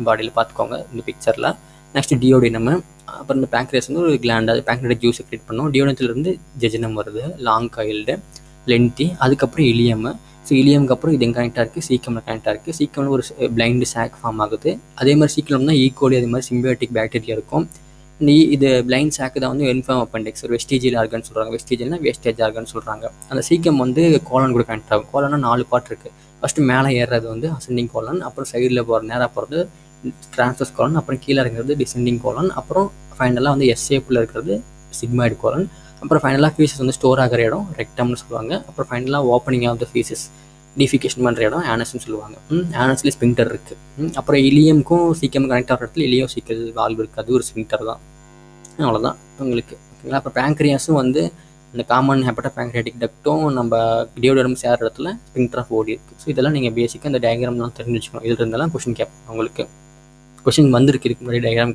பாடியில் பார்த்துக்கோங்க இந்த பிக்சரில். Next duodenum. அப்புறம் இந்த பேங்க்ரியாஸ் வந்து ஒரு கிளாண்ட், அது பேங்க்ரியாட்டிக் ஜூஸ் செக்ரேட் பண்ணும். டியோடினத்துலேருந்து ஜெஜனம் வருது, லாங் காயில்டு, லென்த்தி. அதுக்கப்புறம் இலியம். ஸோ இலியமுக்கு அப்புறம் இது எங்கே கனெக்டாக இருக்குது, சீக்கமில் கனெக்டாக இருக்குது. சீக்கமில் ஒரு பிளைண்டு சாக் ஃபார்ம் ஆகுது. அதே மாதிரி சீக்கிரம்னா ஈக்கோலி அதே மாதிரி சிம்பியோட்டிக் பாக்டீரியா இருக்கும். இது பிளைண்ட் சாக்கு தான் வந்து இன்ஃபார்ம் அப்பெண்டிக்ஸ், ஒரு வெஸ்டிஜியல் ஆர்கன் சொல்கிறாங்க. வெஸ்டிஜியல்னா வேஸ்டேஜ் ஆர்கன் சொல்கிறாங்க. அந்த சீக்கம் வந்து கோலன் கூட கனெக்ட் ஆகும். கோலன்னா 4 பார்ட் இருக்குது. ஃபஸ்ட்டு மேலே ஏறுறது வந்து அசெண்டிங் கோலன், அப்புறம் சைடில் நேராக போகிறது ட்ரான்ஸ்வர்ஸ் கோலன், அப்புறம் கீழே இருக்கிறது டிசெண்டிங் கோலன், அப்புறம் ஃபைனலாக வந்து எஸ் ஷேப்பில் இருக்கிறது சிக்மாய்டு கோலன். அப்புறம் ஃபைனலாக ஃபீஸஸ் வந்து ஸ்டோர் ஆகிற இடம் ரெக்டம்னு சொல்லுவாங்க. அப்புறம் ஃபைனலாக opening of the faeces, defecation பண்ணுற இடம் ஆனஸ்ன்னு சொல்லுவாங்க. ஆனஸ்லேயே ஸ்பிங்டர் இருக்குது. அப்புறம் இலியமுக்கும் சீக்கிரம் கனெக்ட் ஆகிற இடத்துல இலியோ சீக்கல் வால்வு இருக்குது, அது ஒரு ஸ்பிங்டர் தான். அவ்வளோதான் உங்களுக்கு. ஓகேங்களா. அப்புறம் பேங்க்ரியாஸும் வந்து இந்த காமன் ஹெப்பட்டோ பேங்க்ரியாட்டிக் டக்ட்டும் நம்ம டியோடனம் சேர்ற இடத்துல ஸ்பிங்டர் ஆஃப் ஓடி இருக்குது. ஸோ இதெல்லாம் நீங்கள் பேசிக்காக இந்த டயக்ராம்லாம் தெரிஞ்சு வச்சுக்கணும். இதில் இருந்தாலும் கொஷின் கேட்போம். உங்களுக்கு கொஷின் வந்திருக்கு இதுக்கு முன்னாடி டயக்ராம்